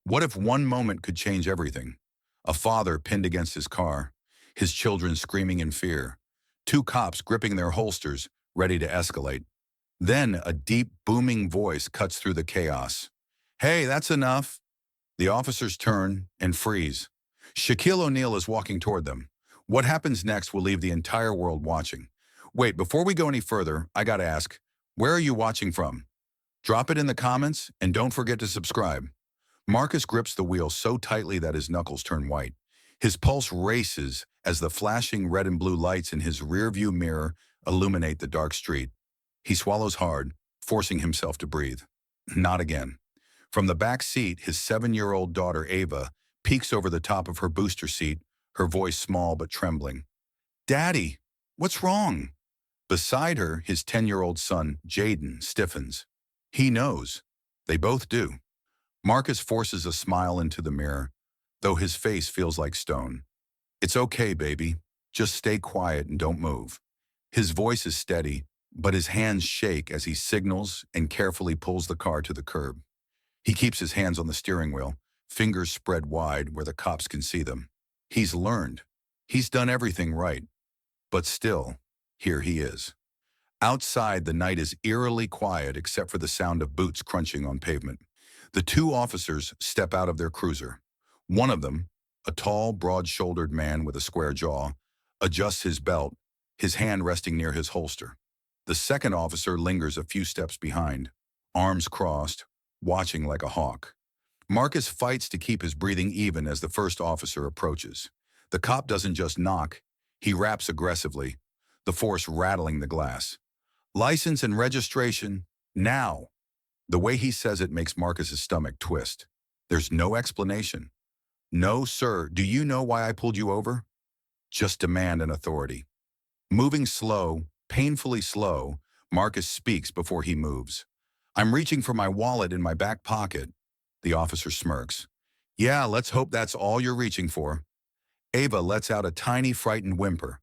What if one moment could change everything? A father pinned against his car, his children screaming in fear, two cops gripping their holsters, ready to escalate. Then a deep, booming voice cuts through the chaos. Hey, that's enough. The officers turn and freeze. Shaquille O'Neal is walking toward them. What happens next will leave the entire world watching. Wait, before we go any further, I gotta ask, where are you watching from? Drop it in the comments, and don't forget to subscribe. Marcus grips the wheel so tightly that his knuckles turn white. His pulse races as the flashing red and blue lights in his rearview mirror illuminate the dark street. He swallows hard, forcing himself to breathe. Not again. From the back seat, his 7-year-old daughter Ava peeks over the top of her booster seat, her voice small but trembling. Daddy, what's wrong? Beside her, his 10-year-old son, Jaden, stiffens. He knows. They both do. Marcus forces a smile into the mirror, though his face feels like stone. It's okay, baby. Just stay quiet and don't move. His voice is steady, but his hands shake as he signals and carefully pulls the car to the curb. He keeps his hands on the steering wheel, fingers spread wide where the cops can see them. He's learned. He's done everything right. But still, here he is. Outside, the night is eerily quiet except for the sound of boots crunching on pavement. The two officers step out of their cruiser. One of them, a tall, broad-shouldered man with a square jaw, adjusts his belt, his hand resting near his holster. The second officer lingers a few steps behind, arms crossed, watching like a hawk. Marcus fights to keep his breathing even as the first officer approaches. The cop doesn't just knock, he raps aggressively, the force rattling the glass. License and registration, now. The way he says it makes Marcus's stomach twist. There's no explanation. No, sir, do you know why I pulled you over? Just demand and authority. Moving slow, painfully slow, Marcus speaks before he moves. I'm reaching for my wallet in my back pocket. The officer smirks. Yeah, let's hope that's all you're reaching for. Ava lets out a tiny frightened whimper.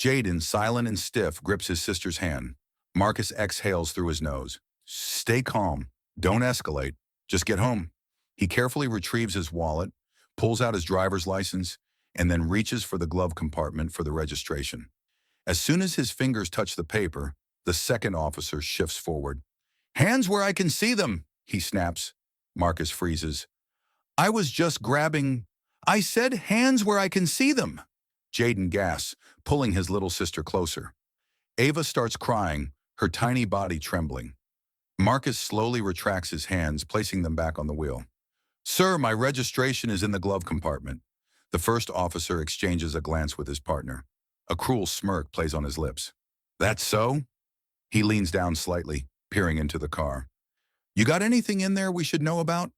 Jaden, silent and stiff, grips his sister's hand. Marcus exhales through his nose. Stay calm. Don't escalate. Just get home. He carefully retrieves his wallet, pulls out his driver's license, and then reaches for the glove compartment for the registration. As soon as his fingers touch the paper, the second officer shifts forward. Hands where I can see them, he snaps. Marcus freezes. I was just grabbing... I said hands where I can see them. Jaden gasps, pulling his little sister closer. Ava starts crying, her tiny body trembling. Marcus slowly retracts his hands, placing them back on the wheel. Sir, my registration is in the glove compartment. The first officer exchanges a glance with his partner. A cruel smirk plays on his lips. That's so? He leans down slightly, peering into the car. You got anything in there we should know about?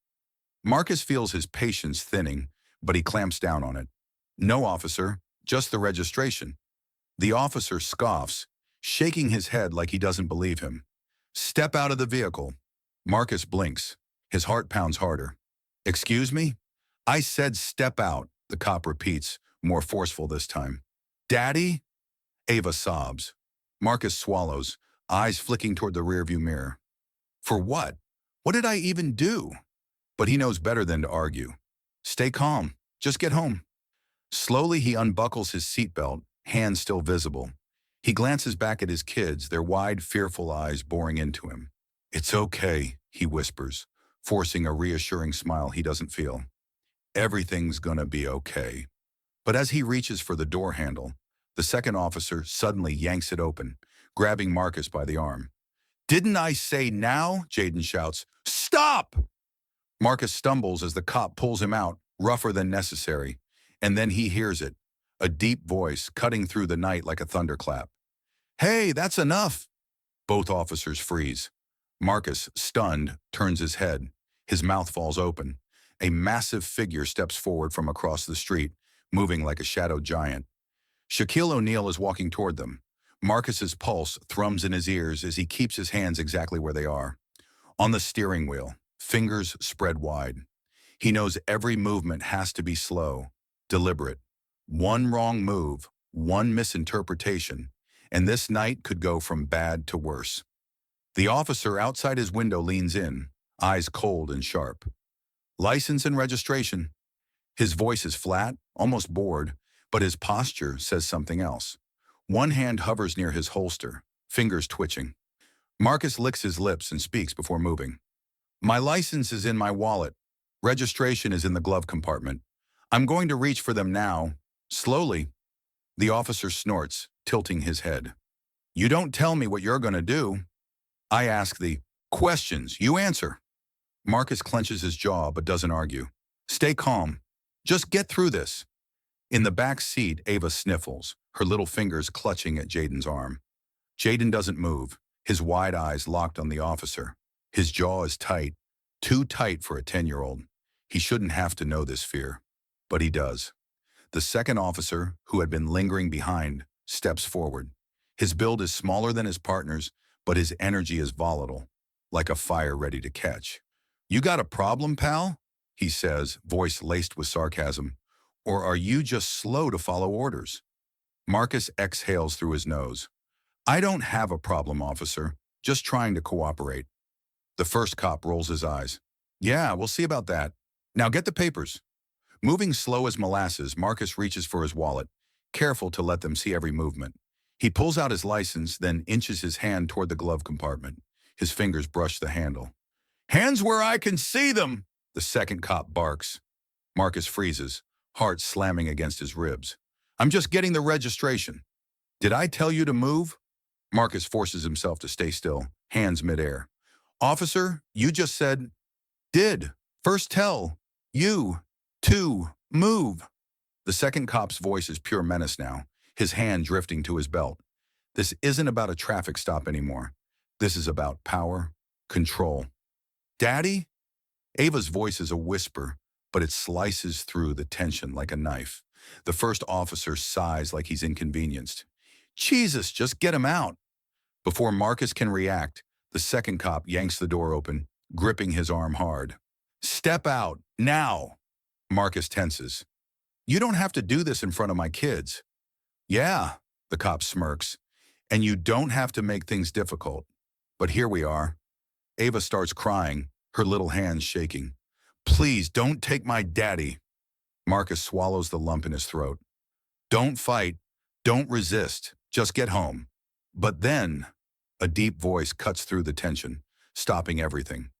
Marcus feels his patience thinning, but he clamps down on it. No, officer, just the registration. The officer scoffs, shaking his head like he doesn't believe him. Step out of the vehicle. Marcus blinks. His heart pounds harder. Excuse me? I said step out, the cop repeats, more forceful this time. Daddy? Ava sobs. Marcus swallows, eyes flicking toward the rearview mirror. For what? What did I even do? But he knows better than to argue. Stay calm. Just get home. Slowly he unbuckles his seatbelt, hands still visible. He glances back at his kids, their wide, fearful eyes boring into him. It's okay, he whispers, forcing a reassuring smile he doesn't feel. Everything's gonna be okay. But as he reaches for the door handle, the second officer suddenly yanks it open, grabbing Marcus by the arm. Didn't I say now? Jaden shouts. Stop! Marcus stumbles as the cop pulls him out, rougher than necessary, and then he hears it, a deep voice cutting through the night like a thunderclap. Hey, that's enough! Both officers freeze. Marcus, stunned, turns his head. His mouth falls open. A massive figure steps forward from across the street, moving like a shadow giant. Shaquille O'Neal is walking toward them. Marcus's pulse thrums in his ears as he keeps his hands exactly where they are. On the steering wheel, fingers spread wide. He knows every movement has to be slow, deliberate. One wrong move, one misinterpretation, and this night could go from bad to worse. The officer outside his window leans in, eyes cold and sharp. License and registration. His voice is flat, almost bored, but his posture says something else. One hand hovers near his holster, fingers twitching. Marcus licks his lips and speaks before moving. My license is in my wallet. Registration is in the glove compartment. I'm going to reach for them now. Slowly. The officer snorts, tilting his head. You don't tell me what you're going to do. I ask the questions. You answer. Marcus clenches his jaw but doesn't argue. Stay calm. Just get through this. In the back seat, Ava sniffles, her little fingers clutching at Jaden's arm. Jaden doesn't move, his wide eyes locked on the officer. His jaw is tight, too tight for a 10-year-old. He shouldn't have to know this fear, but he does. The second officer, who had been lingering behind, steps forward. His build is smaller than his partner's, but his energy is volatile, like a fire ready to catch. You got a problem, pal? He says, voice laced with sarcasm. Or are you just slow to follow orders? Marcus exhales through his nose. I don't have a problem, officer. Just trying to cooperate. The first cop rolls his eyes. Yeah, we'll see about that. Now get the papers. Moving slow as molasses, Marcus reaches for his wallet, careful to let them see every movement. He pulls out his license, then inches his hand toward the glove compartment. His fingers brush the handle. Hands where I can see them, the second cop barks. Marcus freezes, heart slamming against his ribs. I'm just getting the registration. Did I tell you to move? Marcus forces himself to stay still, hands midair. Officer, you just said, did. First tell. You. To. Move. The second cop's voice is pure menace now, his hand drifting to his belt. This isn't about a traffic stop anymore. This is about power, control. Daddy? Ava's voice is a whisper, but it slices through the tension like a knife. The first officer sighs like he's inconvenienced. Jesus, just get him out. Before Marcus can react, the second cop yanks the door open, gripping his arm hard. Step out, now. Marcus tenses. You don't have to do this in front of my kids. Yeah, the cop smirks. And you don't have to make things difficult. But here we are. Ava starts crying, her little hands shaking. Please don't take my daddy. Marcus swallows the lump in his throat. Don't fight. Don't resist. Just get home. But then, a deep voice cuts through the tension, stopping everything.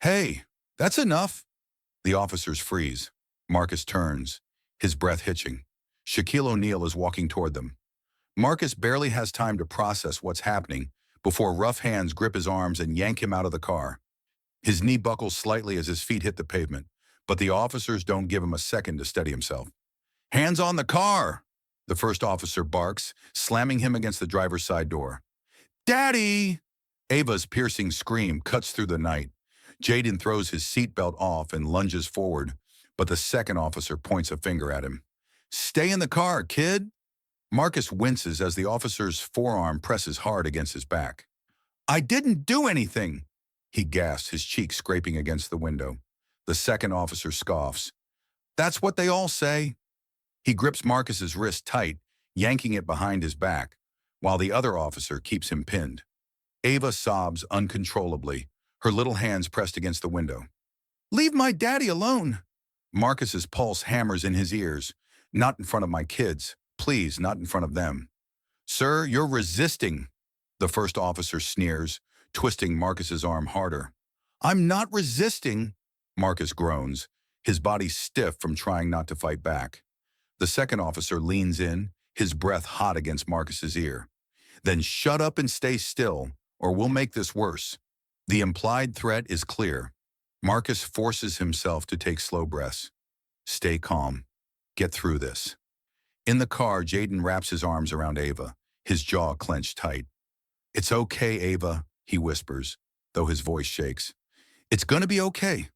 Hey, that's enough. The officers freeze. Marcus turns, his breath hitching. Shaquille O'Neal is walking toward them. Marcus barely has time to process what's happening before rough hands grip his arms and yank him out of the car. His knee buckles slightly as his feet hit the pavement, but the officers don't give him a second to steady himself. Hands on the car! The first officer barks, slamming him against the driver's side door. Daddy! Ava's piercing scream cuts through the night. Jaden throws his seatbelt off and lunges forward, but the second officer points a finger at him. Stay in the car, kid! Marcus winces as the officer's forearm presses hard against his back. I didn't do anything! He gasps, his cheek scraping against the window. The second officer scoffs. That's what they all say. He grips Marcus's wrist tight, yanking it behind his back, while the other officer keeps him pinned. Ava sobs uncontrollably, her little hands pressed against the window. Leave my daddy alone! Marcus's pulse hammers in his ears. Not in front of my kids. Please, not in front of them. Sir, you're resisting, the first officer sneers, twisting Marcus's arm harder. I'm not resisting, Marcus groans, his body stiff from trying not to fight back. The second officer leans in, his breath hot against Marcus's ear. Then shut up and stay still, or we'll make this worse. The implied threat is clear. Marcus forces himself to take slow breaths. Stay calm. Get through this. In the car, Jaden wraps his arms around Ava, his jaw clenched tight. It's okay, Ava, he whispers, though his voice shakes. It's gonna be okay.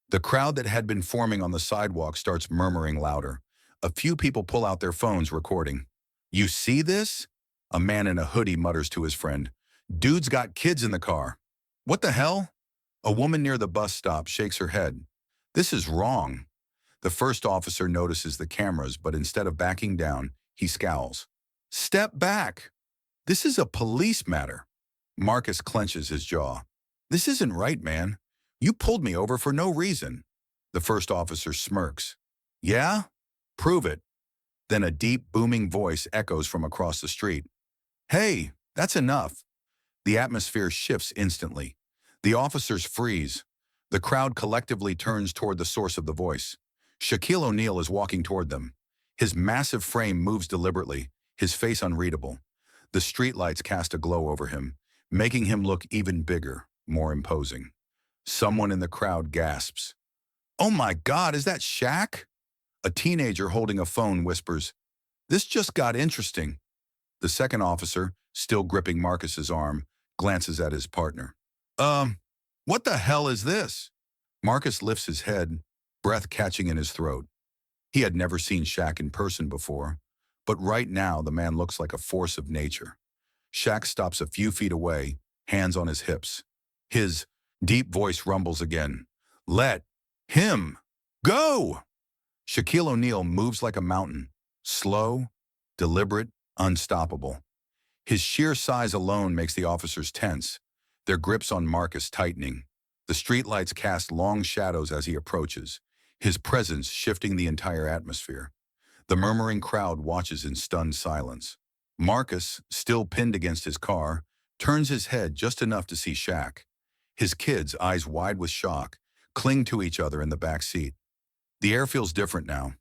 The crowd that had been forming on the sidewalk starts murmuring louder. A few people pull out their phones recording. You see this? A man in a hoodie mutters to his friend. Dude's got kids in the car. What the hell? A woman near the bus stop shakes her head. This is wrong. The first officer notices the cameras, but instead of backing down, he scowls. Step back. This is a police matter. Marcus clenches his jaw. This isn't right, man. You pulled me over for no reason. The first officer smirks. Yeah? Prove it. Then a deep, booming voice echoes from across the street. Hey, that's enough. The atmosphere shifts instantly. The officers freeze. The crowd collectively turns toward the source of the voice. Shaquille O'Neal is walking toward them. His massive frame moves deliberately, his face unreadable. The streetlights cast a glow over him, making him look even bigger, more imposing. Someone in the crowd gasps. Oh my God, is that Shaq? A teenager holding a phone whispers, This just got interesting. The second officer, still gripping Marcus's arm, glances at his partner. What the hell is this? Marcus lifts his head, breath catching in his throat. He had never seen Shaq in person before, but right now the man looks like a force of nature. Shaq stops a few feet away, hands on his hips. His deep voice rumbles again. Let him go! Shaquille O'Neal moves like a mountain, slow, deliberate, unstoppable. His sheer size alone makes the officers tense, their grips on Marcus tightening. The streetlights cast long shadows as he approaches, his presence shifting the entire atmosphere. The murmuring crowd watches in stunned silence. Marcus, still pinned against his car, turns his head just enough to see Shaq. His kids, eyes wide with shock, cling to each other in the back seat. The air feels different now.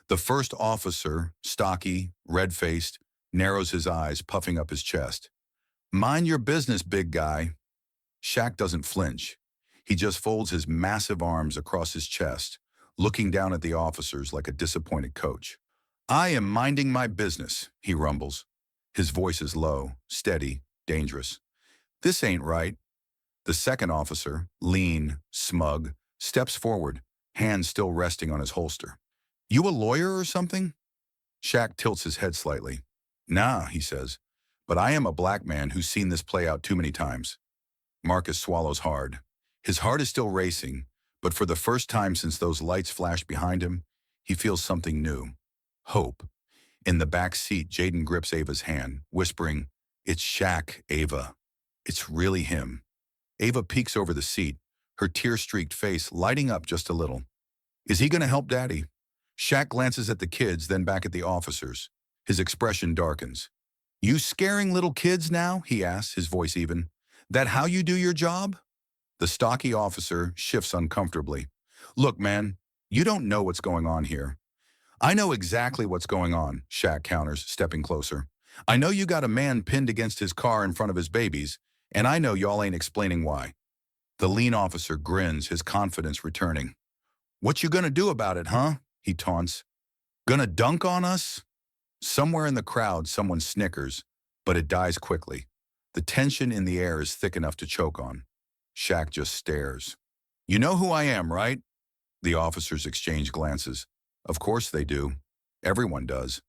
The first officer, stocky, red-faced, narrows his eyes, puffing up his chest. Mind your business, big guy. Shaq doesn't flinch. He just folds his massive arms across his chest, looking down at the officers like a disappointed coach. I am minding my business, he rumbles. His voice is low, steady, dangerous. This ain't right. The second officer, lean, smug, steps forward, hands still resting on his holster. You a lawyer or something? Shaq tilts his head slightly. Nah, he says, but I am a black man who's seen this play out too many times. Marcus swallows hard. His heart is still racing, but for the first time since those lights flashed behind him, he feels something new. Hope. In the back seat, Jaden grips Ava's hand, whispering, It's Shaq, Ava. It's really him. Ava peeks over the seat, her tear-streaked face lighting up just a little. Is he going to help Daddy? Shaq glances at the kids, then back at the officers. His expression darkens. You scaring little kids now? He asks, his voice even. That how you do your job? The stocky officer shifts uncomfortably. Look, man, you don't know what's going on here. I know exactly what's going on, Shaq counters, stepping closer. I know you got a man pinned against his car in front of his babies, and I know y'all ain't explaining why. The lean officer grins, his confidence returning. What you gonna do about it, huh? He taunts. Gonna dunk on us? Somewhere in the crowd, someone snickers, but it dies quickly. The tension in the air is thick enough to choke on. Shaq just stares. You know who I am, right? The officers exchange glances. Of course they do. Everyone does.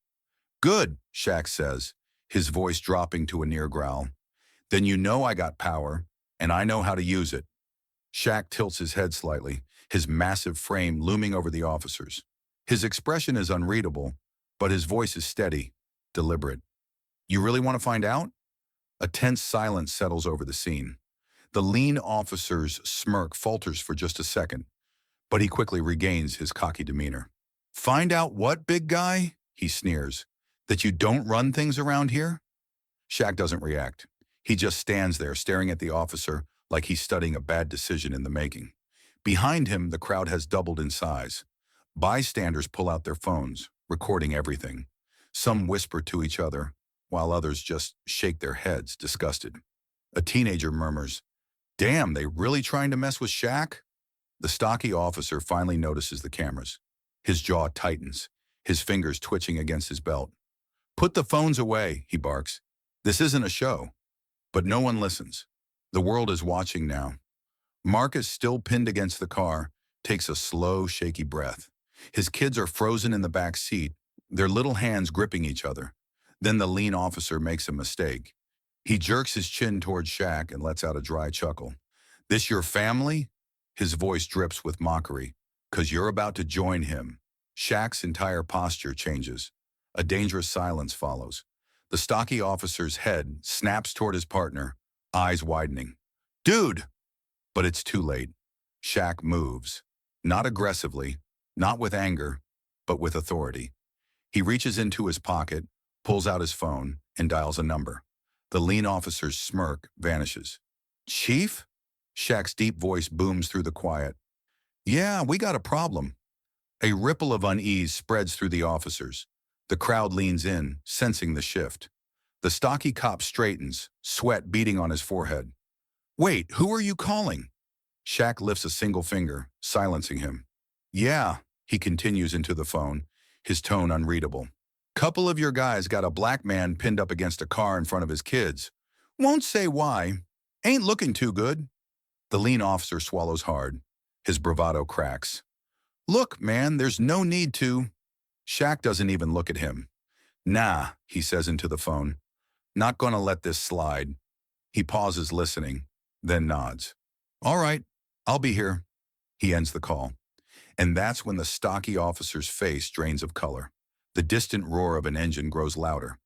Good, Shaq says, his voice dropping to a near growl. Then you know I got power, and I know how to use it. Shaq tilts his head slightly, his massive frame looming over the officers. His expression is unreadable, but his voice is steady, deliberate. You really want to find out? A tense silence settles over the scene. The lean officer's smirk falters for just a second, but he quickly regains his cocky demeanor. Find out what, big guy? He sneers. That you don't run things around here? Shaq doesn't react. He just stands there staring at the officer like he's studying a bad decision in the making. Behind him, the crowd has doubled in size. Bystanders pull out their phones, recording everything. Some whisper to each other, while others just shake their heads, disgusted. A teenager murmurs, Damn, they really trying to mess with Shaq? The stocky officer finally notices the cameras. His jaw tightens, his fingers twitching against his belt. Put the phones away, he barks. This isn't a show. But no one listens. The world is watching now. Marcus, still pinned against the car, takes a slow, shaky breath. His kids are frozen in the back seat, their little hands gripping each other. Then the lean officer makes a mistake. He jerks his chin towards Shaq and lets out a dry chuckle. This your family? His voice drips with mockery. 'Cause you're about to join him. Shaq's entire posture changes. A dangerous silence follows. The stocky officer's head snaps toward his partner, eyes widening. Dude! But it's too late. Shaq moves. Not aggressively, not with anger, but with authority. He reaches into his pocket, pulls out his phone, and dials a number. The lean officer's smirk vanishes. "Chief?" Shaq's deep voice booms through the quiet. "Yeah, we got a problem." A ripple of unease spreads through the officers. The crowd leans in, sensing the shift. The stocky cop straightens, sweat beading on his forehead. "Wait, who are you calling?" Shaq lifts a single finger, silencing him. "Yeah," he continues into the phone, his tone unreadable. "Couple of your guys got a black man pinned up against a car in front of his kids. Won't say why. Ain't looking too good." The lean officer swallows hard. His bravado cracks. "Look, man, there's no need to." Shaq doesn't even look at him. "Nah," he says into the phone. "Not gonna let this slide." He pauses listening, then nods. "All right, I'll be here." He ends the call. And that's when the stocky officer's face drains of color. The distant roar of an engine grows louder.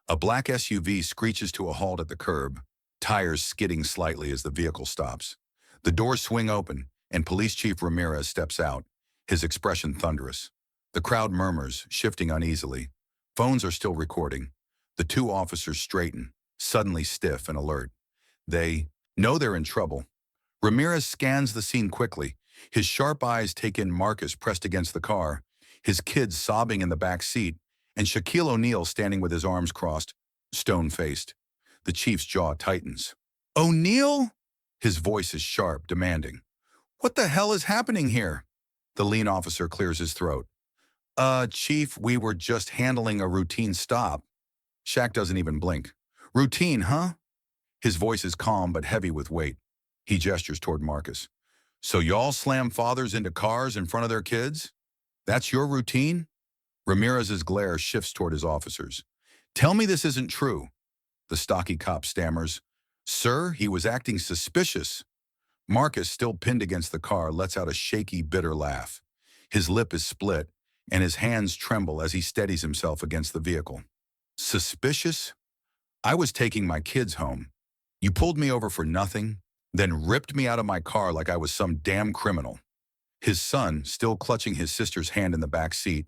A black SUV screeches to a halt at the curb, tires skidding slightly as the vehicle stops. The doors swing open, and Police Chief Ramirez steps out, his expression thunderous. The crowd murmurs, shifting uneasily. Phones are still recording. The two officers straighten, suddenly stiff and alert. They know they're in trouble. Ramirez scans the scene quickly. His sharp eyes take in Marcus pressed against the car, his kids sobbing in the back seat, and Shaquille O'Neal standing with his arms crossed, stone-faced. The chief's jaw tightens. "O'Neal?" His voice is sharp, demanding. "What the hell is happening here?" The lean officer clears his throat. Chief, we were just handling a routine stop." Shaq doesn't even blink. "Routine, huh?" His voice is calm but heavy with weight. He gestures toward Marcus. "So y'all slam fathers into cars in front of their kids? That's your routine?" Ramirez's glare shifts toward his officers. "Tell me this isn't true." The stocky cop stammers. "Sir, he was acting suspicious." Marcus, still pinned against the car, lets out a shaky, bitter laugh. His lip is split, and his hands tremble as he steadies himself against the vehicle. "Suspicious? I was taking my kids home. You pulled me over for nothing, then ripped me out of my car like I was some damn criminal." His son, still clutching his sister's hand in the back seat,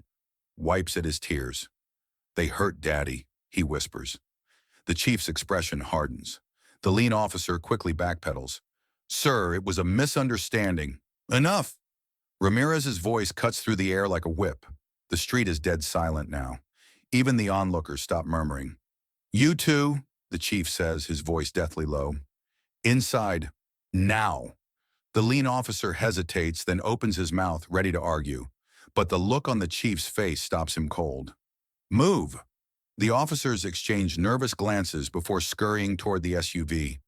wipes at his tears. "They hurt Daddy," he whispers. The chief's expression hardens. The lean officer quickly backpedals. "Sir, it was a misunderstanding." "Enough!" Ramirez's voice cuts through the air like a whip. The street is dead silent now. Even the onlookers stop murmuring. "You two," the chief says, his voice deathly low. "Inside. Now." The lean officer hesitates, then opens his mouth, ready to argue. But the look on the chief's face stops him cold. "Move." The officers exchange nervous glances before scurrying toward the SUV,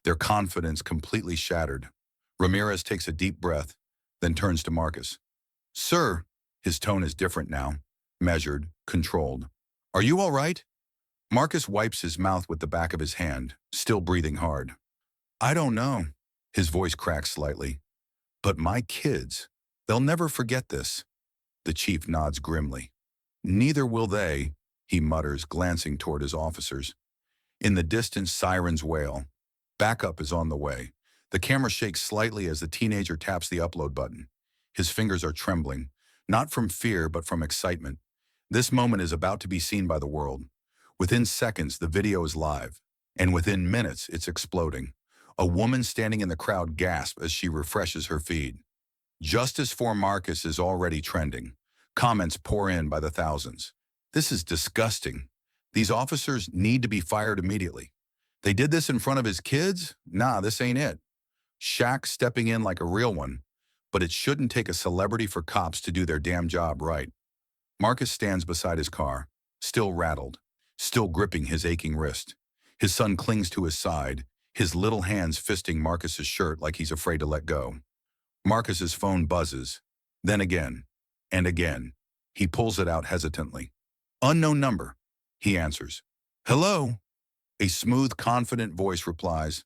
their confidence completely shattered. Ramirez takes a deep breath, then turns to Marcus. "Sir," his tone is different now, measured, controlled. "Are you all right?" Marcus wipes his mouth with the back of his hand, still breathing hard. "I don't know." His voice cracks slightly. "But my kids, they'll never forget this." The chief nods grimly. "Neither will they," he mutters, glancing toward his officers. In the distance, sirens wail. Backup is on the way. The camera shakes slightly as the teenager taps the upload button. His fingers are trembling, not from fear but from excitement. This moment is about to be seen by the world. Within seconds, the video is live, and within minutes, it's exploding. A woman standing in the crowd gasps as she refreshes her feed. "Justice for Marcus" is already trending. Comments pour in by the thousands. "This is disgusting. These officers need to be fired immediately. They did this in front of his kids? Nah, this ain't it." Shaq stepping in like a real one. But it shouldn't take a celebrity for cops to do their damn job right. Marcus stands beside his car, still rattled, still gripping his aching wrist. His son clings to his side, his little hands fisting Marcus's shirt like he's afraid to let go. Marcus's phone buzzes, then again, and again. He pulls it out hesitantly. "Unknown number," he answers. "Hello?" A smooth, confident voice replies.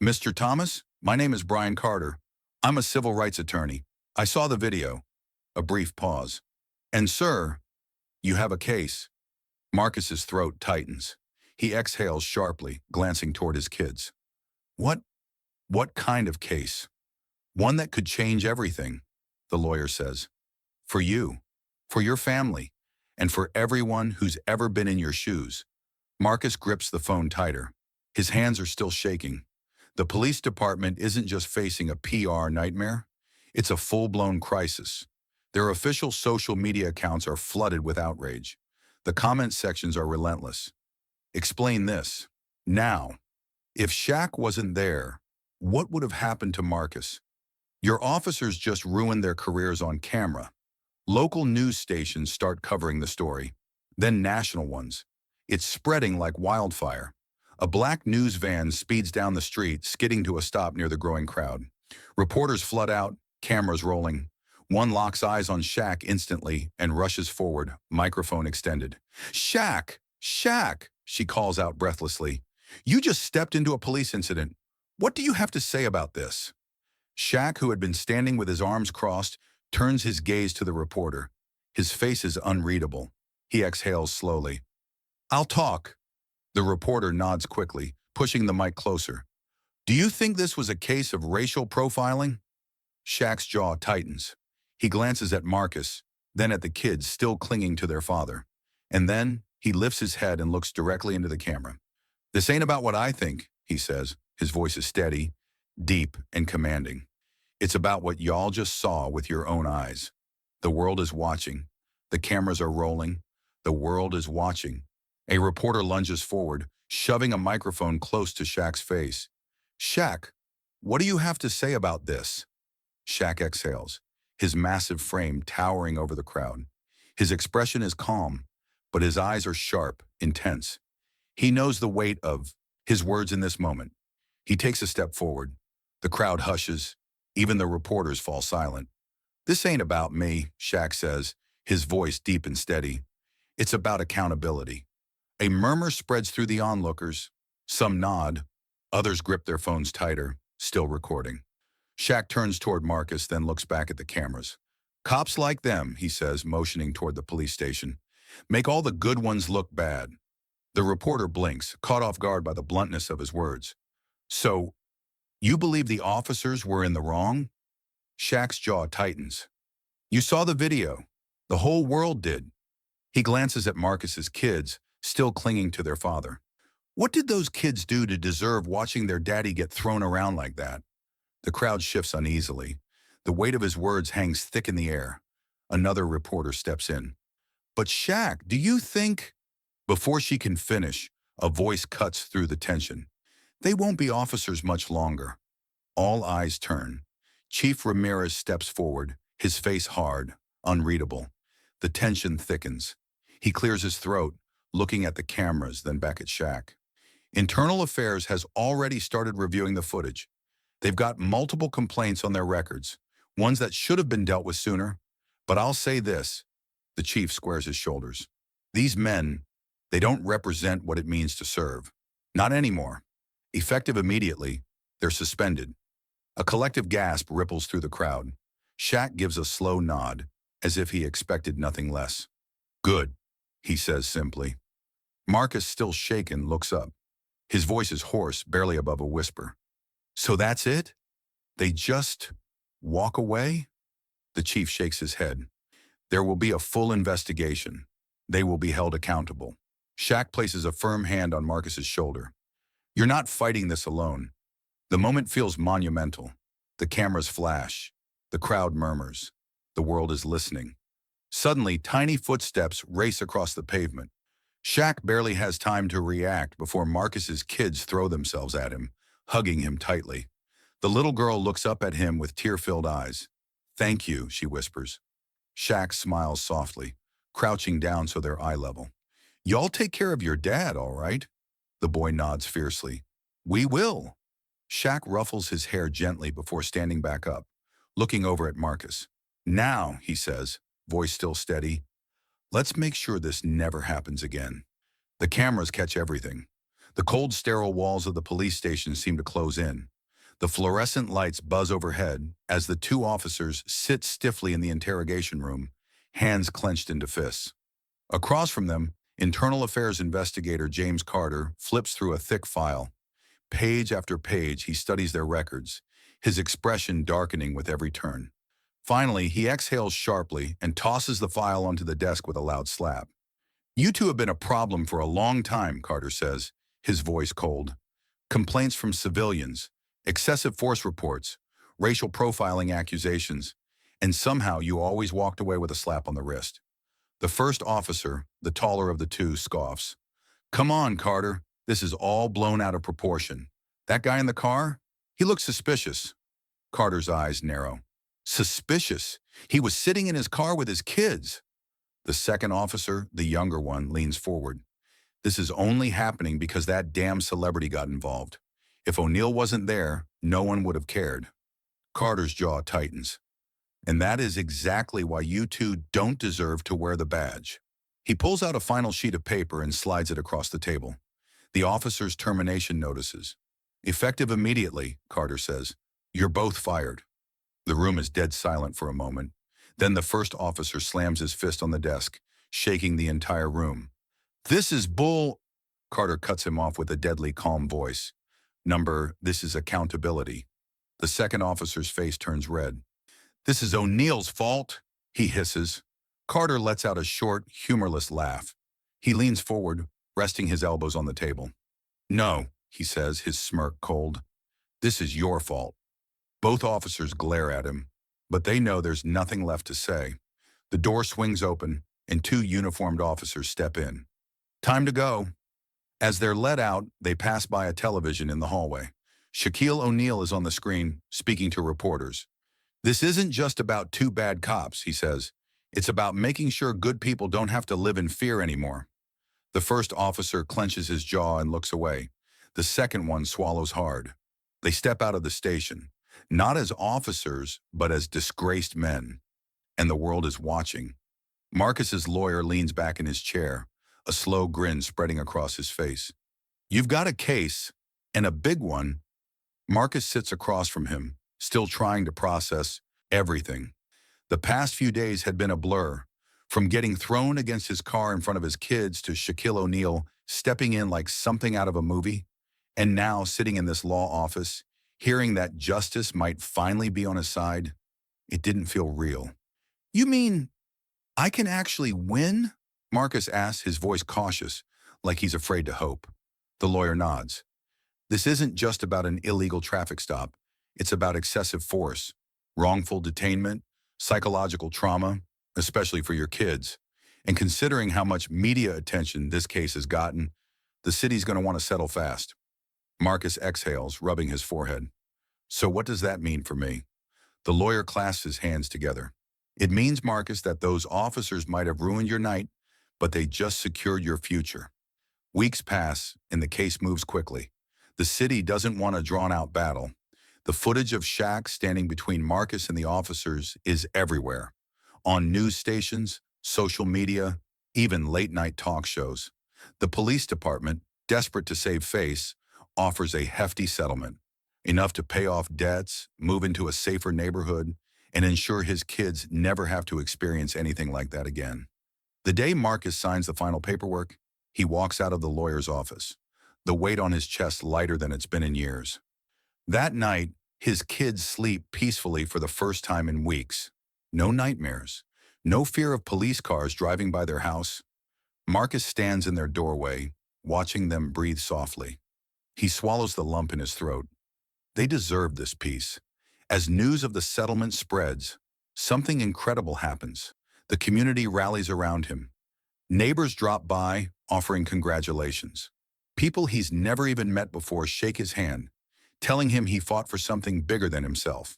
"Mr. Thomas, my name is Brian Carter. I'm a civil rights attorney. I saw the video." A brief pause. "And sir, you have a case." Marcus's throat tightens. He exhales sharply, glancing toward his kids. What kind of case? One that could change everything. the lawyer says. For you, for your family, and for everyone who's ever been in your shoes. Marcus grips the phone tighter. His hands are still shaking. The police department isn't just facing a PR nightmare, it's a full-blown crisis. Their official social media accounts are flooded with outrage. The comment sections are relentless. Explain this. Now, if Shaq wasn't there, what would have happened to Marcus? Your officers just ruined their careers on camera. Local news stations start covering the story, then national ones. It's spreading like wildfire. A black news van speeds down the street, skidding to a stop near the growing crowd. Reporters flood out, cameras rolling. One locks eyes on Shaq instantly and rushes forward, microphone extended. Shaq! Shaq! She calls out breathlessly. You just stepped into a police incident. What do you have to say about this? Shaq, who had been standing with his arms crossed, turns his gaze to the reporter. His face is unreadable. He exhales slowly. I'll talk. The reporter nods quickly, pushing the mic closer. Do you think this was a case of racial profiling? Shaq's jaw tightens. He glances at Marcus, then at the kids still clinging to their father. And then he lifts his head and looks directly into the camera. This ain't about what I think, he says. His voice is steady, deep, and commanding. It's about what y'all just saw with your own eyes. The world is watching. The cameras are rolling. The world is watching. A reporter lunges forward, shoving a microphone close to Shaq's face. Shaq, what do you have to say about this? Shaq exhales, his massive frame towering over the crowd. His expression is calm, but his eyes are sharp, intense. He knows the weight of his words in this moment. He takes a step forward. The crowd hushes. Even the reporters fall silent. This ain't about me, Shaq says, his voice deep and steady. It's about accountability. A murmur spreads through the onlookers. Some nod. Others grip their phones tighter, still recording. Shaq turns toward Marcus, then looks back at the cameras. Cops like them, he says, motioning toward the police station. Make all the good ones look bad. The reporter blinks, caught off guard by the bluntness of his words. So, you believe the officers were in the wrong? Shaq's jaw tightens. You saw the video. The whole world did. He glances at Marcus's kids, still clinging to their father. What did those kids do to deserve watching their daddy get thrown around like that? The crowd shifts uneasily. The weight of his words hangs thick in the air. Another reporter steps in. But Shaq, do you think... Before she can finish, a voice cuts through the tension. They won't be officers much longer. All eyes turn. Chief Ramirez steps forward, his face hard, unreadable. The tension thickens. He clears his throat, looking at the cameras, then back at Shaq. Internal Affairs has already started reviewing the footage. They've got multiple complaints on their records, ones that should have been dealt with sooner. But I'll say this, the chief squares his shoulders. These men, they don't represent what it means to serve. Not anymore. Effective immediately, they're suspended. A collective gasp ripples through the crowd. Shaq gives a slow nod, as if he expected nothing less. Good, he says simply. Marcus, still shaken, looks up. His voice is hoarse, barely above a whisper. So that's it? They just walk away? The chief shakes his head. There will be a full investigation. They will be held accountable. Shaq places a firm hand on Marcus's shoulder. You're not fighting this alone. The moment feels monumental. The cameras flash. The crowd murmurs. The world is listening. Suddenly, tiny footsteps race across the pavement. Shaq barely has time to react before Marcus's kids throw themselves at him, hugging him tightly. The little girl looks up at him with tear-filled eyes. Thank you, she whispers. Shaq smiles softly, crouching down so they're eye level. Y'all take care of your dad, all right? The boy nods fiercely. We will. Shaq ruffles his hair gently before standing back up, looking over at Marcus. Now, he says, voice still steady, let's make sure this never happens again. The cameras catch everything. The cold, sterile walls of the police station seem to close in. The fluorescent lights buzz overhead as the two officers sit stiffly in the interrogation room, hands clenched into fists. Across from them, Internal Affairs investigator James Carter flips through a thick file. Page after page, he studies their records, his expression darkening with every turn. Finally, he exhales sharply and tosses the file onto the desk with a loud slap. You two have been a problem for a long time, Carter says, his voice cold. Complaints from civilians, excessive force reports, racial profiling accusations, and somehow you always walked away with a slap on the wrist. The first officer, the taller of the two, scoffs. Come on, Carter, this is all blown out of proportion. That guy in the car? He looks suspicious. Carter's eyes narrow. Suspicious? He was sitting in his car with his kids. The second officer, the younger one, leans forward. This is only happening because that damn celebrity got involved. If O'Neal wasn't there, no one would have cared. Carter's jaw tightens. And that is exactly why you two don't deserve to wear the badge. He pulls out a final sheet of paper and slides it across the table. The officer's termination notices. Effective immediately, Carter says. You're both fired. The room is dead silent for a moment. Then the first officer slams his fist on the desk, shaking the entire room. This is bull... Carter cuts him off with a deadly calm voice. This is accountability. The second officer's face turns red. This is O'Neal's fault, he hisses. Carter lets out a short, humorless laugh. He leans forward, resting his elbows on the table. No, he says, his smirk cold. This is your fault. Both officers glare at him, but they know there's nothing left to say. The door swings open, and two uniformed officers step in. Time to go. As they're let out, they pass by a television in the hallway. Shaquille O'Neal is on the screen, speaking to reporters. This isn't just about two bad cops, he says. It's about making sure good people don't have to live in fear anymore. The first officer clenches his jaw and looks away. The second one swallows hard. They step out of the station, not as officers, but as disgraced men. And the world is watching. Marcus's lawyer leans back in his chair, a slow grin spreading across his face. You've got a case, and a big one. Marcus sits across from him, still trying to process everything. The past few days had been a blur, from getting thrown against his car in front of his kids to Shaquille O'Neal stepping in like something out of a movie, and now sitting in this law office, hearing that justice might finally be on his side. It didn't feel real. You mean I can actually win? Marcus asks, his voice cautious, like he's afraid to hope. The lawyer nods. This isn't just about an illegal traffic stop. It's about excessive force, wrongful detainment, psychological trauma, especially for your kids. And considering how much media attention this case has gotten, the city's going to want to settle fast. Marcus exhales, rubbing his forehead. So what does that mean for me? The lawyer clasps his hands together. It means, Marcus, that those officers might have ruined your night, but they just secured your future. Weeks pass, and the case moves quickly. The city doesn't want a drawn-out battle. The footage of Shaq standing between Marcus and the officers is everywhere. On news stations, social media, even late-night talk shows. The police department, desperate to save face, offers a hefty settlement. Enough to pay off debts, move into a safer neighborhood, and ensure his kids never have to experience anything like that again. The day Marcus signs the final paperwork, he walks out of the lawyer's office, the weight on his chest lighter than it's been in years. That night, his kids sleep peacefully for the first time in weeks. No nightmares, no fear of police cars driving by their house. Marcus stands in their doorway, watching them breathe softly. He swallows the lump in his throat. They deserve this peace. As news of the settlement spreads, something incredible happens. The community rallies around him. Neighbors drop by, offering congratulations. People he's never even met before shake his hand, telling him he fought for something bigger than himself.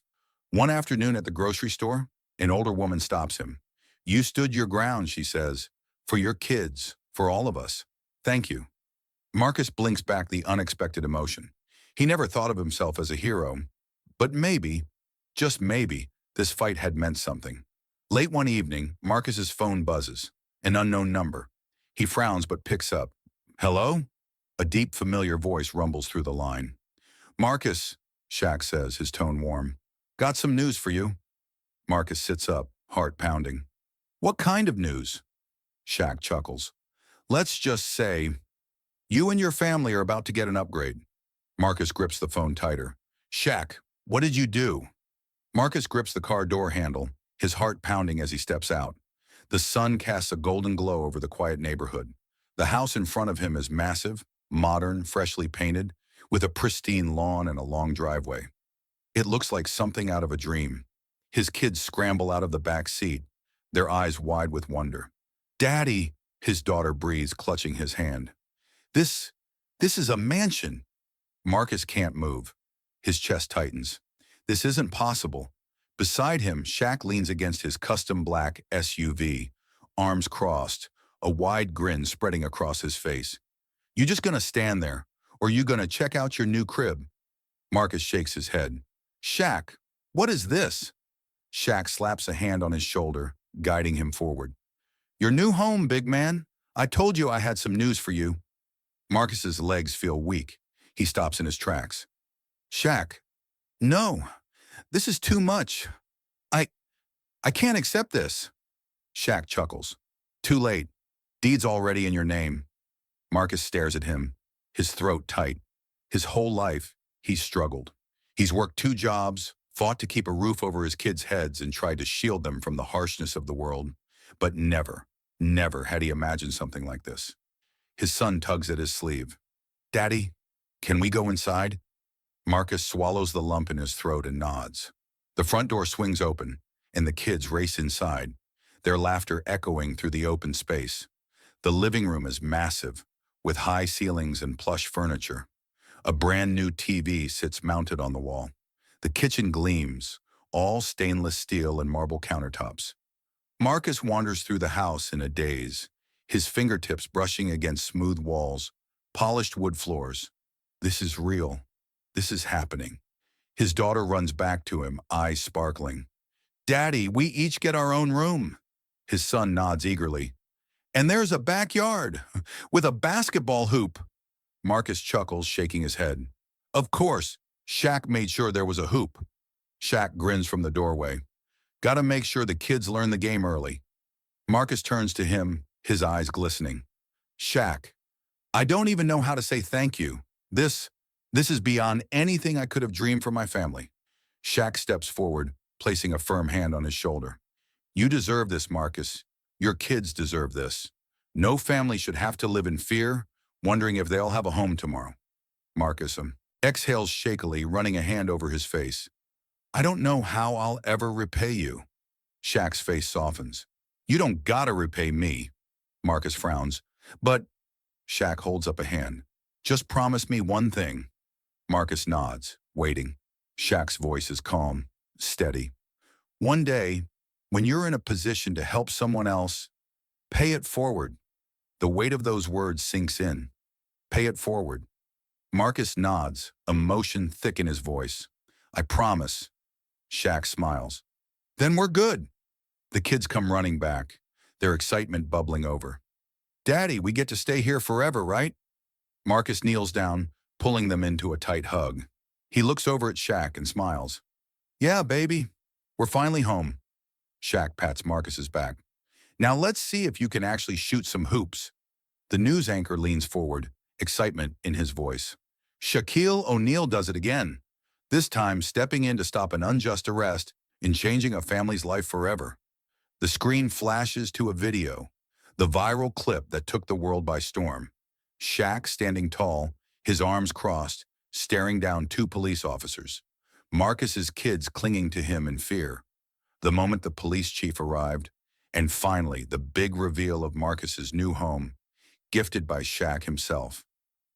One afternoon at the grocery store, an older woman stops him. You stood your ground, she says, for your kids, for all of us. Thank you. Marcus blinks back the unexpected emotion. He never thought of himself as a hero, but maybe, just maybe, this fight had meant something. Late one evening, Marcus's phone buzzes. An unknown number. He frowns but picks up. Hello? A deep, familiar voice rumbles through the line. Marcus, Shaq says, his tone warm. Got some news for you. Marcus sits up, heart pounding. What kind of news? Shaq chuckles. Let's just say, you and your family are about to get an upgrade. Marcus grips the phone tighter. Shaq, what did you do? Marcus grips the car door handle, his heart pounding as he steps out. The sun casts a golden glow over the quiet neighborhood. The house in front of him is massive, modern, freshly painted, with a pristine lawn and a long driveway. It looks like something out of a dream. His kids scramble out of the back seat, their eyes wide with wonder. "Daddy," his daughter breathes, clutching his hand. This, this is a mansion." Marcus can't move. His chest tightens. This isn't possible. Beside him, Shaq leans against his custom black SUV, arms crossed, a wide grin spreading across his face. "You just gonna stand there, or you gonna check out your new crib?" Marcus shakes his head. "Shaq, what is this?" Shaq slaps a hand on his shoulder, guiding him forward. "Your new home, big man. I told you I had some news for you." Marcus's legs feel weak. He stops in his tracks. "Shaq, no, this is too much. I, I can't accept this." Shaq chuckles. "Too late. Deed's already in your name." Marcus stares at him, his throat tight. His whole life, he's struggled. He's worked 2 jobs, fought to keep a roof over his kids' heads and tried to shield them from the harshness of the world. But never, never had he imagined something like this. His son tugs at his sleeve. "Daddy, can we go inside?" Marcus swallows the lump in his throat and nods. The front door swings open, and the kids race inside, their laughter echoing through the open space. The living room is massive, with high ceilings and plush furniture. A brand new TV sits mounted on the wall. The kitchen gleams, all stainless steel and marble countertops. Marcus wanders through the house in a daze, his fingertips brushing against smooth walls, polished wood floors. This is real. This is happening. His daughter runs back to him, eyes sparkling. "Daddy, we each get our own room." His son nods eagerly. "And there's a backyard with a basketball hoop." Marcus chuckles, shaking his head. "Of course, Shaq made sure there was a hoop." Shaq grins from the doorway. "Gotta make sure the kids learn the game early." Marcus turns to him, his eyes glistening. "Shaq, I don't even know how to say thank you. This is beyond anything I could have dreamed for my family." Shaq steps forward, placing a firm hand on his shoulder. "You deserve this, Marcus. Your kids deserve this. No family should have to live in fear, wondering if they'll have a home tomorrow." Marcus exhales shakily, running a hand over his face. "I don't know how I'll ever repay you." Shaq's face softens. "You don't gotta repay me." Marcus frowns. "But," Shaq holds up a hand, "just promise me one thing." Marcus nods, waiting. Shaq's voice is calm, steady. "One day, when you're in a position to help someone else, pay it forward." The weight of those words sinks in. Pay it forward. Marcus nods, emotion thick in his voice. "I promise." Shaq smiles. "Then we're good." The kids come running back, their excitement bubbling over. "Daddy, we get to stay here forever, right?" Marcus kneels down, pulling them into a tight hug. He looks over at Shaq and smiles. "Yeah, baby, we're finally home." Shaq pats Marcus's back. "Now let's see if you can actually shoot some hoops." The news anchor leans forward, excitement in his voice. "Shaquille O'Neal does it again, this time stepping in to stop an unjust arrest and changing a family's life forever." The screen flashes to a video, the viral clip that took the world by storm. Shaq standing tall, his arms crossed, staring down 2 police officers. Marcus's kids clinging to him in fear. The moment the police chief arrived, and finally the big reveal of Marcus's new home, gifted by Shaq himself.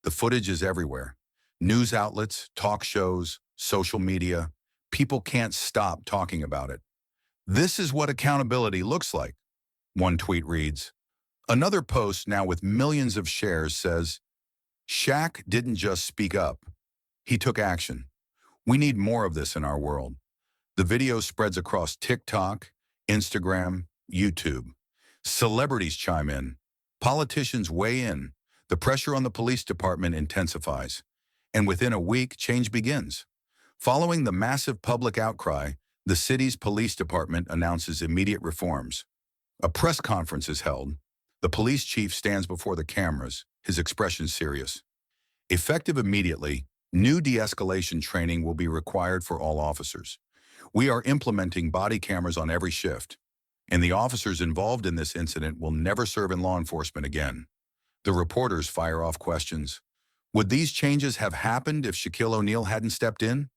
The footage is everywhere. News outlets, talk shows, social media. People can't stop talking about it. "This is what accountability looks like," one tweet reads. Another post, now with millions of shares, says, "Shaq didn't just speak up. He took action. We need more of this in our world." The video spreads across TikTok, Instagram, YouTube. Celebrities chime in. Politicians weigh in. The pressure on the police department intensifies. And within a week, change begins. Following the massive public outcry, the city's police department announces immediate reforms. A press conference is held. The police chief stands before the cameras, his expression serious. Effective immediately, new de-escalation training will be required for all officers. We are implementing body cameras on every shift, and the officers involved in this incident will never serve in law enforcement again. The reporters fire off questions. Would these changes have happened if Shaquille O'Neal hadn't stepped in?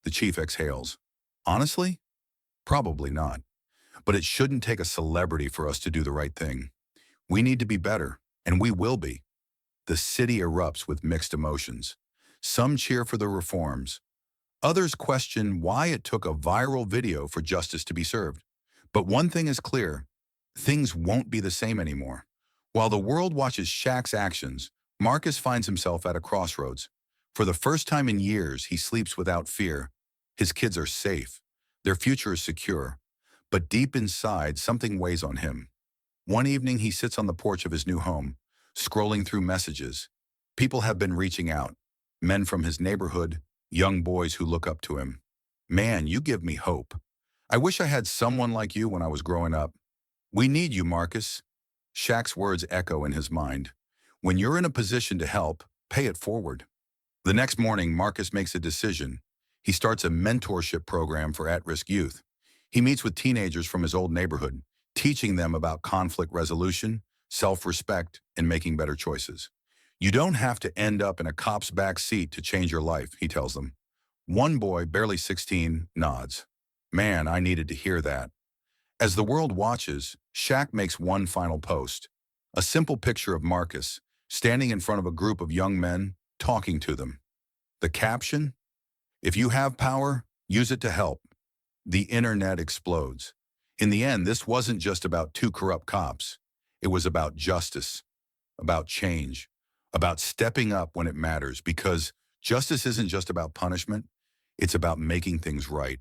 The chief exhales. Honestly, probably not. But it shouldn't take a celebrity for us to do the right thing. We need to be better, and we will be. The city erupts with mixed emotions. Some cheer for the reforms. Others question why it took a viral video for justice to be served. But one thing is clear, things won't be the same anymore. While the world watches Shaq's actions, Marcus finds himself at a crossroads. For the first time in years, he sleeps without fear. His kids are safe. Their future is secure. But deep inside, something weighs on him. One evening, he sits on the porch of his new home, scrolling through messages. People have been reaching out. Men from his neighborhood, young boys who look up to him. Man, you give me hope. I wish I had someone like you when I was growing up. We need you, Marcus. Shaq's words echo in his mind. When you're in a position to help, pay it forward. The next morning, Marcus makes a decision. He starts a mentorship program for at-risk youth. He meets with teenagers from his old neighborhood, teaching them about conflict resolution, self-respect, and making better choices. You don't have to end up in a cop's back seat to change your life, he tells them. One boy, barely 16, nods. Man, I needed to hear that. As the world watches, Shaq makes one final post. A simple picture of Marcus, standing in front of a group of young men, talking to them. The caption? If you have power, use it to help. The internet explodes. In the end, this wasn't just about two corrupt cops. It was about justice, about change, about stepping up when it matters, because justice isn't just about punishment, it's about making things right.